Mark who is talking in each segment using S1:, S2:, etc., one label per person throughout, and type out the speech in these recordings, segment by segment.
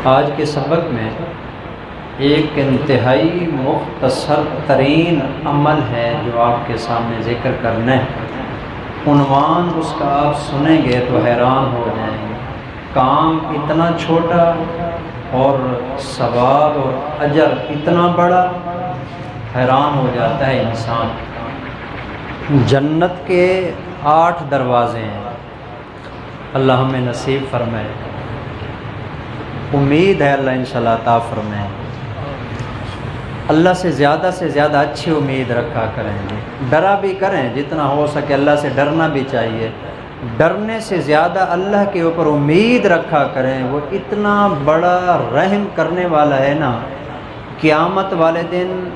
S1: آج کے سبق میں ایک انتہائی مختصر ترین عمل ہے جو آپ کے سامنے ذکر کرنا ہے۔ عنوان اس کا آپ سنیں گے تو حیران ہو جائیں گے۔ کام اتنا چھوٹا اور ثواب اور اجر اتنا بڑا، حیران ہو جاتا ہے انسان۔ جنت کے 8 دروازے ہیں، اللہ ہمیں نصیب فرمائے۔ امید ہے اللہ انشاءاللہ عطا فرمائے۔ اللہ سے زیادہ اچھی امید رکھا کریں گے، ڈرا بھی کریں، جتنا ہو سکے اللہ سے ڈرنا بھی چاہیے۔ ڈرنے سے زیادہ اللہ کے اوپر امید رکھا کریں، وہ اتنا بڑا رحم کرنے والا ہے نا۔ قیامت والے دن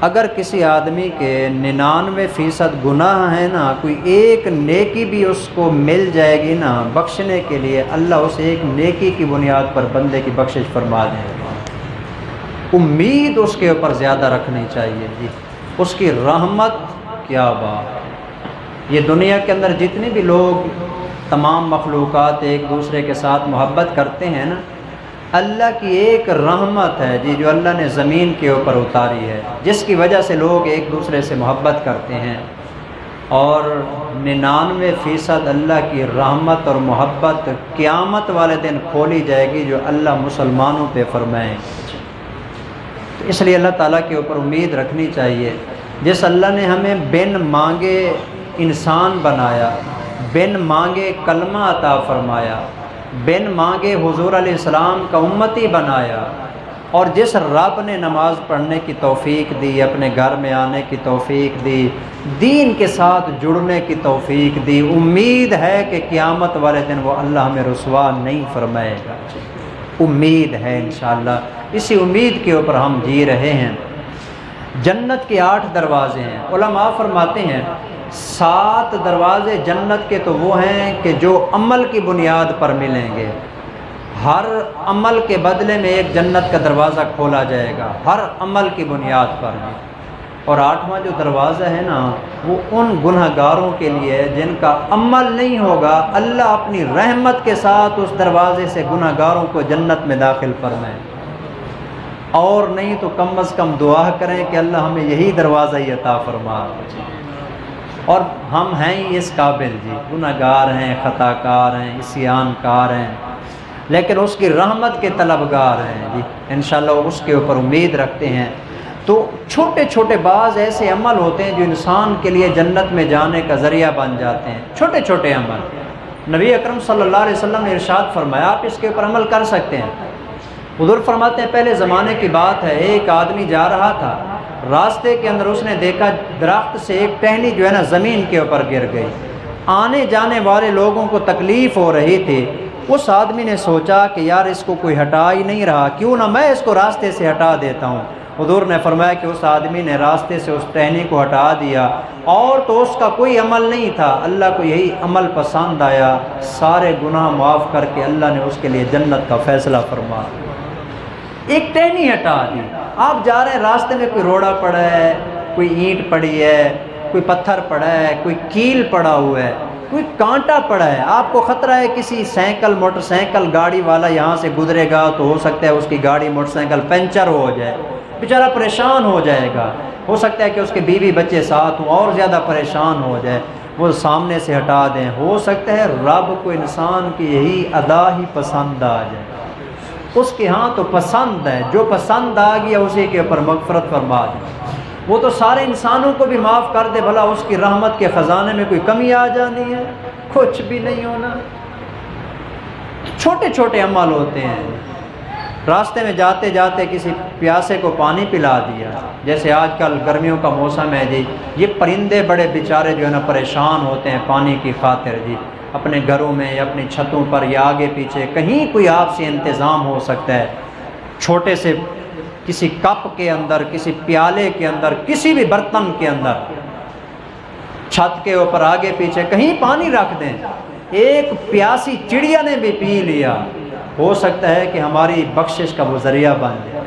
S1: اگر کسی آدمی کے 99% گناہ ہیں نا، کوئی ایک نیکی بھی اس کو مل جائے گی نا بخشنے کے لیے، اللہ اس ایک نیکی کی بنیاد پر بندے کی بخشش فرما دیں گے۔ امید اس کے اوپر زیادہ رکھنی چاہیے جی، اس کی رحمت کیا بات۔ یہ دنیا کے اندر جتنے بھی لوگ، تمام مخلوقات ایک دوسرے کے ساتھ محبت کرتے ہیں نا، اللہ کی ایک رحمت ہے جی جو اللہ نے زمین کے اوپر اتاری ہے، جس کی وجہ سے لوگ ایک دوسرے سے محبت کرتے ہیں۔ اور 99% اللہ کی رحمت اور محبت قیامت والے دن کھولی جائے گی جو اللہ مسلمانوں پہ فرمائیں۔ تو اس لیے اللہ تعالیٰ کے اوپر امید رکھنی چاہیے۔ جس اللہ نے ہمیں بن مانگے انسان بنایا، بن مانگے کلمہ عطا فرمایا، بن مانگے حضور علیہ السلام کا امتی بنایا، اور جس رب نے نماز پڑھنے کی توفیق دی، اپنے گھر میں آنے کی توفیق دی، دین کے ساتھ جڑنے کی توفیق دی، امید ہے کہ قیامت والے دن وہ اللہ ہمیں رسوا نہیں فرمائے گا۔ امید ہے انشاءاللہ، اسی امید کے اوپر ہم جی رہے ہیں۔ جنت کے 8 دروازے ہیں۔ علماء فرماتے ہیں 7 دروازے جنت کے تو وہ ہیں کہ جو عمل کی بنیاد پر ملیں گے۔ ہر عمل کے بدلے میں ایک جنت کا دروازہ کھولا جائے گا، ہر عمل کی بنیاد پر بھی۔ اور 8واں جو دروازہ ہے نا، وہ ان گنہگاروں کے لیے ہے جن کا عمل نہیں ہوگا، اللہ اپنی رحمت کے ساتھ اس دروازے سے گنہگاروں کو جنت میں داخل فرمائے۔ اور نہیں تو کم از کم دعا کریں کہ اللہ ہمیں یہی دروازہ ہی عطا فرما۔ اور ہم ہیں ہی اس قابل جی، گنہگار ہیں، خطا کار ہیں، عصیان کار ہیں، لیکن اس کی رحمت کے طلبگار ہیں جی، انشاءاللہ اس کے اوپر امید رکھتے ہیں۔ تو چھوٹے چھوٹے بعض ایسے عمل ہوتے ہیں جو انسان کے لیے جنت میں جانے کا ذریعہ بن جاتے ہیں، چھوٹے چھوٹے عمل۔ نبی اکرم صلی اللہ علیہ وسلم نے ارشاد فرمایا آپ اس کے اوپر عمل کر سکتے ہیں۔ حضور فرماتے ہیں پہلے زمانے کی بات ہے، ایک آدمی جا رہا تھا، راستے کے اندر اس نے دیکھا درخت سے ایک ٹہنی جو ہے نا زمین کے اوپر گر گئی۔ آنے جانے والے لوگوں کو تکلیف ہو رہی تھی۔ اس آدمی نے سوچا کہ یار اس کو کوئی ہٹا ہی نہیں رہا، کیوں نہ میں اس کو راستے سے ہٹا دیتا ہوں۔ حضور نے فرمایا کہ اس آدمی نے راستے سے اس ٹہنی کو ہٹا دیا، اور تو اس کا کوئی عمل نہیں تھا، اللہ کو یہی عمل پسند آیا، سارے گناہ معاف کر کے اللہ نے اس کے لیے جنت کا فیصلہ فرما۔ ایک ٹہنی ہٹا دی۔ آپ جا رہے ہیں، راستے میں کوئی روڑا پڑا ہے، کوئی اینٹ پڑی ہے، کوئی پتھر پڑا ہے، کوئی کیل پڑا ہوا ہے، کوئی کانٹا پڑا ہے، آپ کو خطرہ ہے کسی سائیکل موٹر سائیکل گاڑی والا یہاں سے گزرے گا تو ہو سکتا ہے اس کی گاڑی موٹر سائیکل پنچر ہو جائے، بیچارہ پریشان ہو جائے گا، ہو سکتا ہے کہ اس کے بیوی بچے ساتھ ہوں اور زیادہ پریشان ہو جائے، وہ سامنے سے ہٹا دیں۔ ہو سکتا ہے رب کو انسان کی یہی ادا ہی پسند آ جائے، اس کے ہاں تو پسند ہے، جو پسند آ گیا اسی کے اوپر مغفرت فرما دے۔ وہ تو سارے انسانوں کو بھی معاف کر دے، بھلا اس کی رحمت کے خزانے میں کوئی کمی آ جانی ہے؟ کچھ بھی نہیں ہونا۔ چھوٹے چھوٹے عمل ہوتے ہیں۔ راستے میں جاتے جاتے کسی پیاسے کو پانی پلا دیا، جیسے آج کل گرمیوں کا موسم ہے جی، یہ پرندے بڑے بیچارے جو ہے نا پریشان ہوتے ہیں پانی کی خاطر جی، اپنے گھروں میں یا اپنی چھتوں پر یا آگے پیچھے کہیں کوئی آپ سے انتظام ہو سکتا ہے، چھوٹے سے کسی کپ کے اندر، کسی پیالے کے اندر، کسی بھی برتن کے اندر، چھت کے اوپر آگے پیچھے کہیں پانی رکھ دیں۔ ایک پیاسی چڑیا نے بھی پی لیا، ہو سکتا ہے کہ ہماری بخشش کا وہ ذریعہ بن جائے۔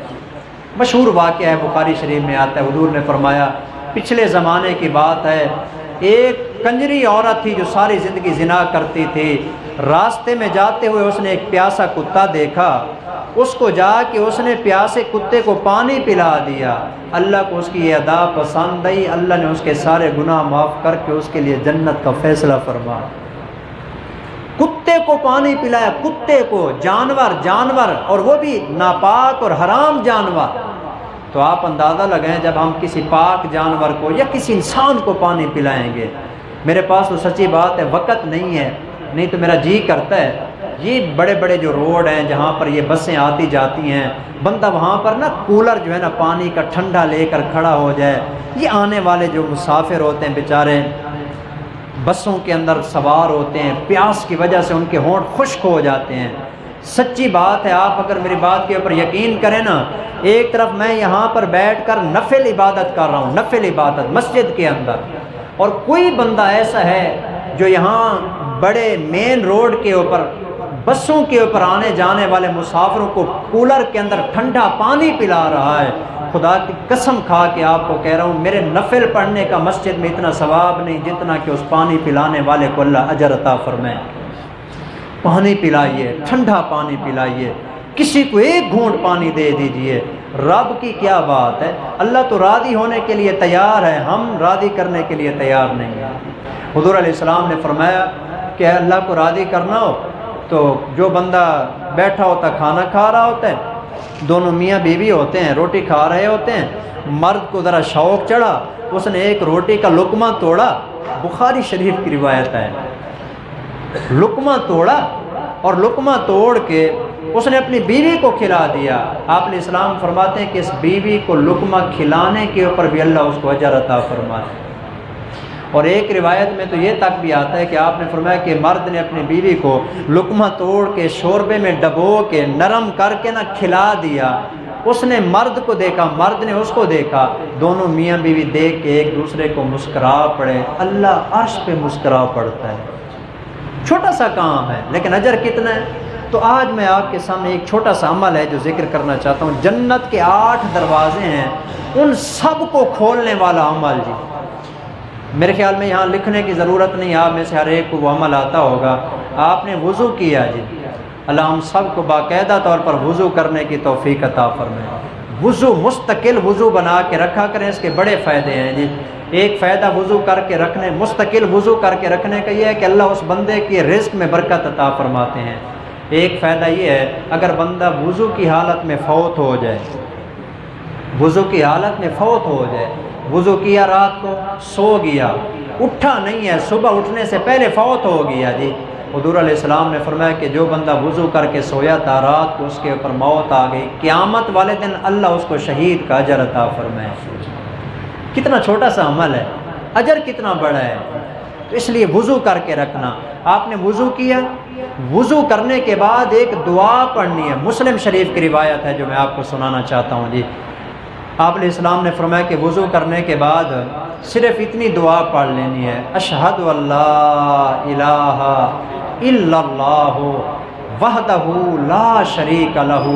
S1: مشہور واقعہ ہے، بخاری شریف میں آتا ہے، حضور نے فرمایا پچھلے زمانے کی بات ہے، ایک کنجری عورت تھی جو ساری زندگی زنا کرتی تھی، راستے میں جاتے ہوئے اس نے ایک پیاسا کتا دیکھا، اس کو جا کے اس نے پیاسے کتے کو پانی پلا دیا، اللہ کو اس کی یہ ادا پسند آئی، اللہ نے اس کے سارے گناہ معاف کر کے اس کے لیے جنت کا فیصلہ فرمایا۔ کتے کو پانی پلایا، کتے کو، جانور اور وہ بھی ناپاک اور حرام جانور۔ تو آپ اندازہ لگائیں جب ہم کسی پاک جانور کو یا کسی انسان کو پانی پلائیں گے۔ میرے پاس تو سچی بات ہے وقت نہیں ہے، نہیں تو میرا جی کرتا ہے یہ بڑے بڑے جو روڈ ہیں جہاں پر یہ بسیں آتی جاتی ہیں، بندہ وہاں پر نا کولر جو ہے نا پانی کا ٹھنڈا لے کر کھڑا ہو جائے۔ یہ آنے والے جو مسافر ہوتے ہیں بیچارے بسوں کے اندر سوار ہوتے ہیں، پیاس کی وجہ سے ان کے ہونٹ خشک ہو جاتے ہیں۔ سچی بات ہے، آپ اگر میری بات کے اوپر یقین کریں نا، ایک طرف میں یہاں پر بیٹھ کر نفل عبادت کر رہا ہوں، نفل عبادت مسجد کے اندر، اور کوئی بندہ ایسا ہے جو یہاں بڑے مین روڈ کے اوپر بسوں کے اوپر آنے جانے والے مسافروں کو کولر کے اندر ٹھنڈا پانی پلا رہا ہے۔ خدا کی قسم کھا کے آپ کو کہہ رہا ہوں، میرے نفل پڑھنے کا مسجد میں اتنا ثواب نہیں جتنا کہ اس پانی پلانے والے کو اللہ اجر عطا فرمائے۔ پانی پلائیے، ٹھنڈا پانی پلائیے، کسی کو ایک گھونٹ پانی دے دیجئے۔ رب کی کیا بات ہے، اللہ تو راضی ہونے کے لیے تیار ہے، ہم راضی کرنے کے لیے تیار نہیں ہیں۔ حضور علیہ السلام نے فرمایا کہ اللہ کو راضی کرنا ہو تو جو بندہ بیٹھا ہوتا کھانا کھا رہا ہوتا ہے، دونوں میاں بیوی ہوتے ہیں روٹی کھا رہے ہوتے ہیں، مرد کو ذرا شوق چڑھا، اس نے ایک روٹی کا لقمہ توڑا، بخاری شریف کی روایت ہے، لقمہ توڑا اور لقمہ توڑ کے اس نے اپنی بیوی کو کھلا دیا۔ آپ علیہ السلام فرماتے ہیں کہ اس بیوی کو لقمہ کھلانے کے اوپر بھی اللہ اس کو اجر عطا فرماتا ہے۔ اور ایک روایت میں تو یہ تک بھی آتا ہے کہ آپ نے فرمایا کہ مرد نے اپنی بیوی کو لقمہ توڑ کے شوربے میں ڈبو کے نرم کر کے نہ کھلا دیا۔ اس نے مرد کو دیکھا، مرد نے اس کو دیکھا، دونوں میاں بیوی دیکھ کے ایک دوسرے کو مسکرا پڑے۔ اللہ عرش پہ مسکرا پڑتا ہے۔ چھوٹا سا کام ہے لیکن اجر کتنا ہے۔ تو آج میں آپ کے سامنے ایک چھوٹا سا عمل ہے جو ذکر کرنا چاہتا ہوں۔ جنت کے 8 دروازے ہیں، ان سب کو کھولنے والا عمل جی۔ میرے خیال میں یہاں لکھنے کی ضرورت نہیں، آپ میں سے ہر ایک کو وہ عمل آتا ہوگا۔ آپ نے وضو کیا جی، اللہ ہم سب کو باقاعدہ طور پر وضو کرنے کی توفیق عطا فرمائے۔ وضو مستقل وضو بنا کے رکھا کریں، اس کے بڑے فائدے ہیں جی۔ ایک فائدہ وضو کر کے رکھنے، مستقل وضو کر کے رکھنے کا یہ ہے کہ اللہ اس بندے کے رزق میں برکت عطا فرماتے ہیں۔ ایک فائدہ یہ ہے اگر بندہ وضو کی حالت میں فوت ہو جائے، وضو کی حالت میں فوت ہو جائے، وضو کیا رات کو سو گیا، اٹھا نہیں ہے، صبح اٹھنے سے پہلے فوت ہو گیا جی، حضور علیہ السلام نے فرمایا کہ جو بندہ وضو کر کے سویا تھا رات کو اس کے اوپر موت آ گئی، قیامت والے دن اللہ اس کو شہید کا اجر عطا فرمائے۔ کتنا چھوٹا سا عمل ہے، اجر کتنا بڑا ہے۔ تو اس لیے وضو کر کے رکھنا۔ آپ نے وضو کیا، وضو کرنے کے بعد ایک دعا پڑھنی ہے، مسلم شریف کی روایت ہے جو میں آپ کو سنانا چاہتا ہوں جی۔ آپ علیہ السلام نے فرمایا کہ وضو کرنے کے بعد صرف اتنی دعا پڑھ لینی ہے، اشہد اللہ الہ الا اللہ وحدہ لا شریک لہ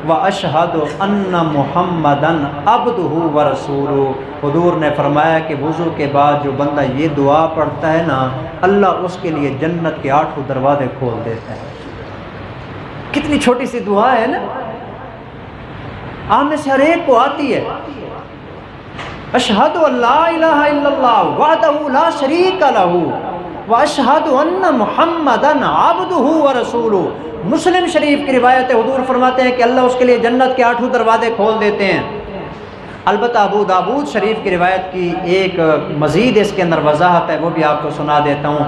S1: واشہد ان محمدا عبدہ ورسولہ۔ حضور نے فرمایا کہ وضو کے بعد جو بندہ یہ دعا پڑھتا ہے نا، اللہ اس کے لیے جنت کے 8 دروازے کھول دیتا ہے۔ کتنی چھوٹی سی دعا ہے نا، آپ میں سے ہر ایک کو آتی ہے۔ اشہد ان لا الہ الا اللہ وحدہ لا شریک لہ واشہد ان محمدا عبدہ ورسولہ۔ مسلم شریف کی روایت ہے، حضور فرماتے ہیں کہ اللہ اس کے لیے جنت کے 8 دروازے کھول دیتے ہیں۔ البتہ ابو داؤد شریف کی روایت کی ایک مزید اس کے اندر وضاحت ہے، وہ بھی آپ کو سنا دیتا ہوں۔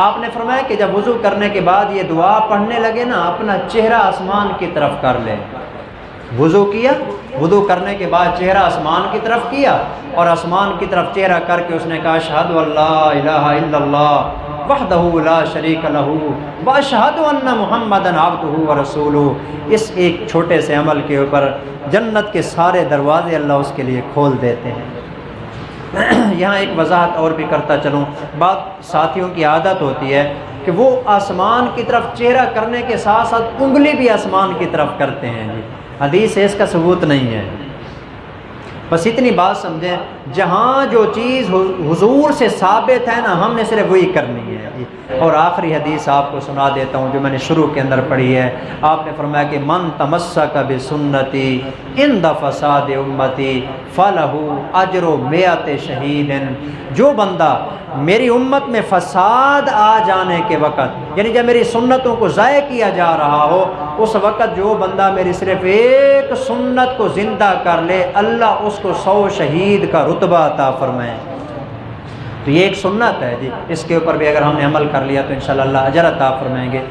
S1: آپ نے فرمایا کہ جب وضو کرنے کے بعد یہ دعا پڑھنے لگے نا، اپنا چہرہ آسمان کی طرف کر لے۔ وضو کیا، وضو کرنے کے بعد چہرہ آسمان کی طرف کیا اور آسمان کی طرف چہرہ کر کے اس نے کہا اشہد ان لا الہ الا اللہ وحدہ لا شریک لہ واشہد ان محمدا عبدہ ورسولہ۔ اس ایک چھوٹے سے عمل کے اوپر جنت کے سارے دروازے اللہ اس کے لیے کھول دیتے ہیں۔ یہاں ایک وضاحت اور بھی کرتا چلوں، بعض ساتھیوں کی عادت ہوتی ہے کہ وہ آسمان کی طرف چہرہ کرنے کے ساتھ ساتھ انگلی بھی آسمان کی طرف کرتے ہیں جی۔ حدیث سے اس کا ثبوت نہیں ہے، بس اتنی بات سمجھیں، جہاں جو چیز حضور سے ثابت ہے نا، ہم نے صرف وہی کرنی ہے جی۔ اور آخری حدیث آپ کو سنا دیتا ہوں جو میں نے شروع کے اندر پڑھی ہے۔ آپ نے فرمایا کہ من تمسک بسنتی عند فساد امتی فلہ اجر مئت شہید، جو بندہ میری امت میں فساد آ جانے کے وقت، یعنی جب میری سنتوں کو ضائع کیا جا رہا ہو، اس وقت جو بندہ میری صرف ایک سنت کو زندہ کر لے، اللہ اس کو 100 شہید کا رتبہ عطا فرمائے۔ تو یہ ایک سنت ہے جی، اس کے اوپر بھی اگر ہم نے عمل کر لیا تو انشاءاللہ اللہ اجر عطا فرمائیں گے۔